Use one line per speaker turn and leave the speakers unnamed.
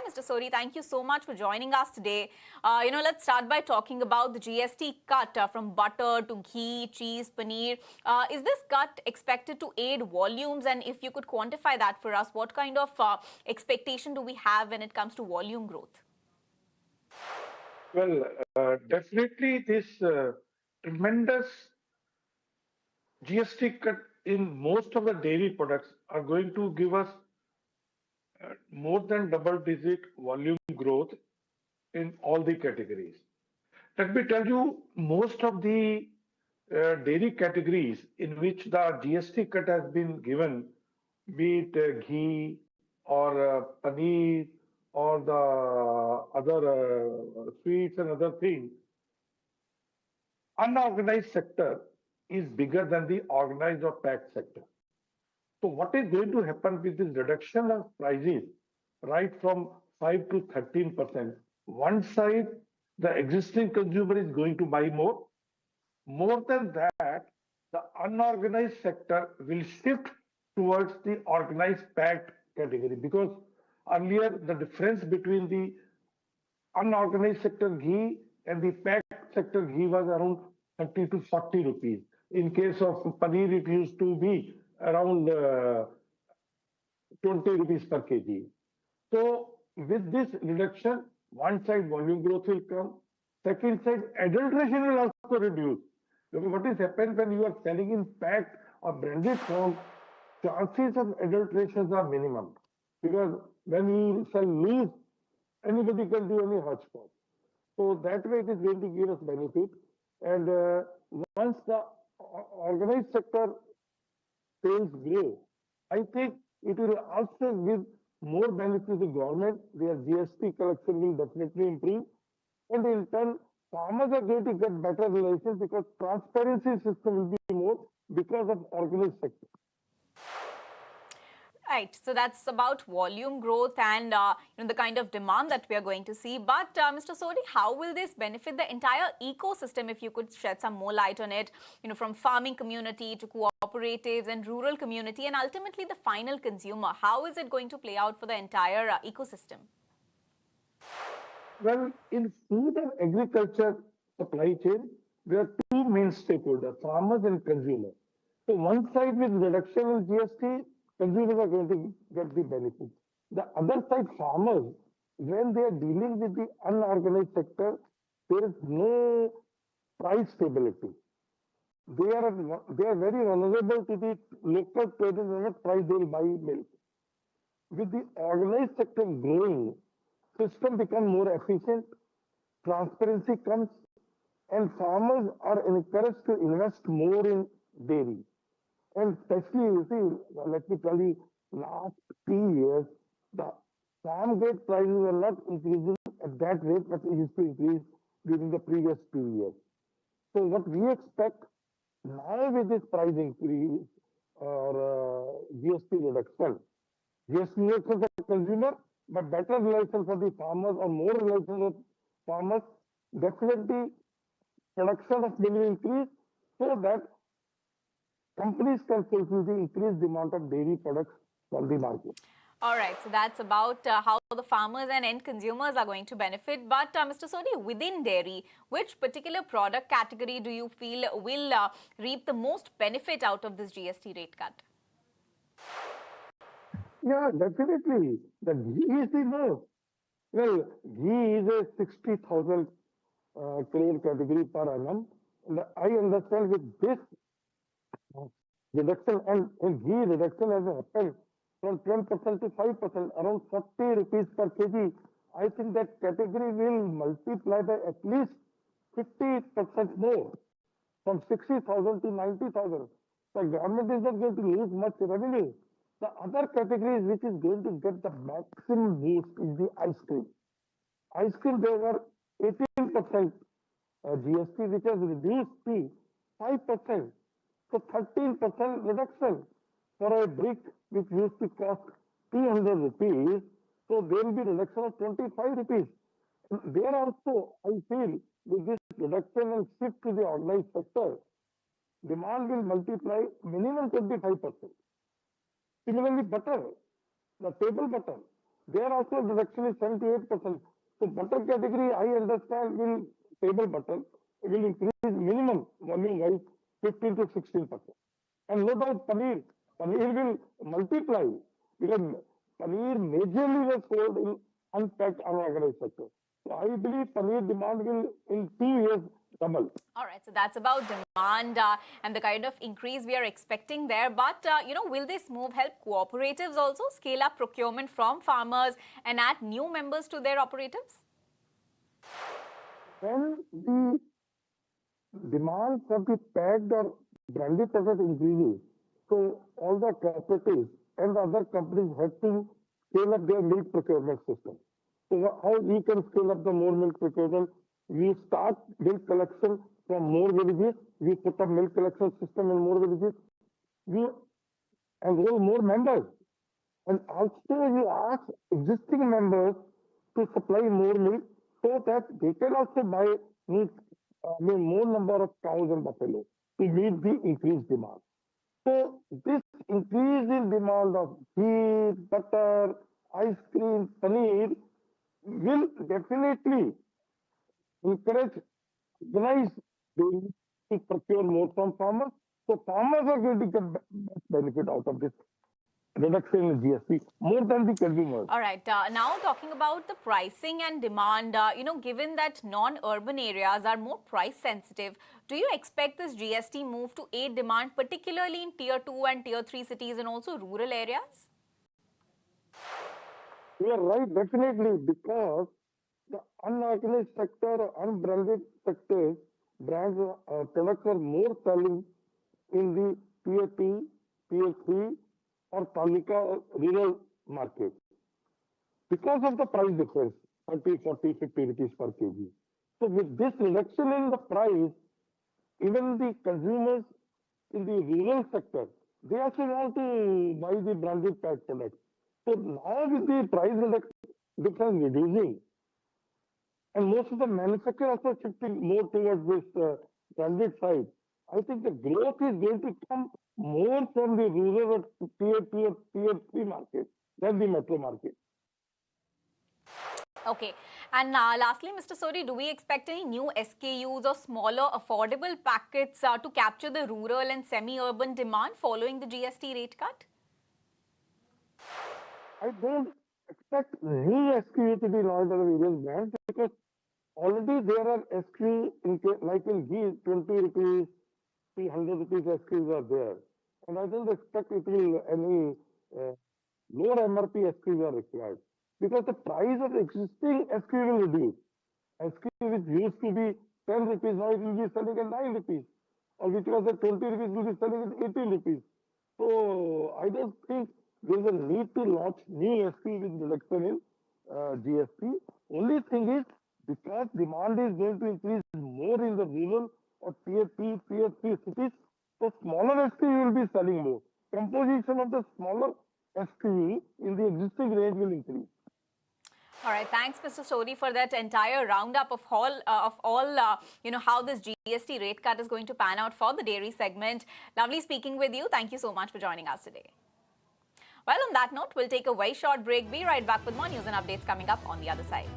Mr. Sori, thank you so much for joining us today. Let's start by talking about the GST cut from butter to ghee, cheese, paneer. Is this cut expected to aid volumes? And if you could quantify that for us, what kind of expectation do we have when it comes to volume growth?
Well, definitely this tremendous GST cut in most of the dairy products are going to give us more than double-digit volume growth in all the categories. Let me tell you, most of the dairy categories in which the GST cut has been given, be it ghee or paneer or the other sweets and other things, unorganized sector is bigger than the organized or packed sector. So what is going to happen with this reduction of prices right from 5 to 13%? One side, the existing consumer is going to buy more. More than that, the unorganized sector will shift towards the organized packed category because earlier the difference between the unorganized sector ghee and the packed sector ghee was around 30 to 40 rupees. In case of paneer, it used to be around 20 rupees per kg. So with this reduction, one side volume growth will come, second side adulteration will also reduce. Because what is happened when you are selling in packed or branded form, chances of adulteration are minimum. Because when you sell loose, anybody can do any hodgepodge. So that way it is going to give us benefit. And once the organized sector sales grow, I think it will also give more benefit to the government. Their GST collection will definitely improve. And in turn, farmers are going to get better relations because transparency system will be more because of organized sector.
Right, so that's about volume growth and the kind of demand that we are going to see. But Mr. Sori, how will this benefit the entire ecosystem? If you could shed some more light on it, from farming community to cooperatives and rural community, and ultimately the final consumer. How is it going to play out for the entire ecosystem?
Well, in food and agriculture supply chain, there are two main stakeholders, farmers and consumers. So one side with reduction in GST, consumers are going to get the benefit. The other side, farmers, when they are dealing with the unorganized sector, there is no price stability. They are very vulnerable to the local traders and what price they will buy milk. With the organized sector growing, system become more efficient, transparency comes, and farmers are encouraged to invest more in dairy. And especially, you see, let me tell you, last 3 years, the farm gate prices are not increasing at that rate, but it used to increase during the previous 2 years. So what we expect now with this price increase or GST reduction, GST reduction for the consumer, but better relation for the farmers or more relation with farmers, definitely production of milk will increase so that companies can fulfill the increased demand of dairy products from the market.
All right, so that's about how the farmers and end consumers are going to benefit. But Mr. Sori, within dairy, which particular product category do you feel will reap the most benefit out of this GST rate cut?
Yeah, definitely. The ghee is the most. Well, ghee is a 60,000 crore category per annum. And I understand with this reduction and ghee reduction has happened from 10% to 5%, around 40 rupees per kg. I think that category will multiply by at least 50% more, from 60,000 to 90,000. The government is not going to lose much revenue. The other categories which is going to get the maximum boost is the ice cream. Ice cream, there were 18% GST, which has reduced to 5%. So 13% reduction for a brick which used to cost 200 rupees. So there will be reduction of 25 rupees. And there also, I feel, with this reduction and shift to the organized sector, demand will multiply minimum 25%. Similarly, butter, the table butter. There also reduction is 78%. So butter category, I understand, will table butter will increase minimum volume wise 15 to 16%. And no doubt paneer will multiply because paneer majorly was sold in unpacked unorganized sector. So I believe paneer demand will in 2 years double.
All right, so that's about demand and the kind of increase we are expecting there. But, will this move help cooperatives also scale up procurement from farmers and add new members to their operatives?
When the demand for the packed or branded product increases, so all the cooperatives and the other companies have to scale up their milk procurement system. So how we can scale up the more milk procurement? We start milk collection from more villages. We put up milk collection system in more villages. We enroll more members. And also you ask existing members to supply more milk so that they can also buy milk, more number of cows and buffalo to meet the increased demand. So this increase in demand of ghee, butter, ice cream, paneer will definitely encourage organized dairy to procure more from farmers. So farmers are going to get benefit out of this reduction in GST more than the consumers.
All right. Now talking about the pricing and demand, given that non-urban areas are more price sensitive, do you expect this GST move to aid demand, particularly in tier 2 and tier 3 cities and also rural areas?
You are right, definitely, because the unorganized sector, unbranded sectors, brands, products are more selling in the tier 2, tier 3 or Talika rural market because of the price difference, 30, 40, 50 rupees per kg. So with this reduction in the price, even the consumers in the rural sector, they also want to buy the branded packed products. So now with the price difference reducing, and most of the manufacturers also shifting more towards this branded side, I think the growth is going to come more from the rural or tier 2 or tier 3 market than the metro market.
Okay. And lastly, Mr. Sodhi, do we expect any new SKUs or smaller affordable packets to capture the rural and semi-urban demand following the GST rate cut?
I don't expect new SKU to be launched by the various brands because already there are SKU like in ghee, 20 rupees, 300 rupees SKUs are there. And I don't expect it will any lower MRP SKUs are required because the price of existing SKU will reduce. SKU which used to be 10 rupees, now it will be selling at 9 rupees. Or which was at 20 rupees will be selling at 18 rupees. So I don't think there is a need to launch new SKU with reduction in GST. Only thing is because demand is going to increase more in the rural or tier 2, tier 3 cities, so smaller SKU will be selling more. Composition of the smaller SKU in the existing range will increase.
All right, thanks, Mr. Sodhi, for that entire roundup of all, how this GST rate cut is going to pan out for the dairy segment. Lovely speaking with you. Thank you so much for joining us today. Well, on that note, we'll take a very short break. Be right back with more news and updates coming up on the other side.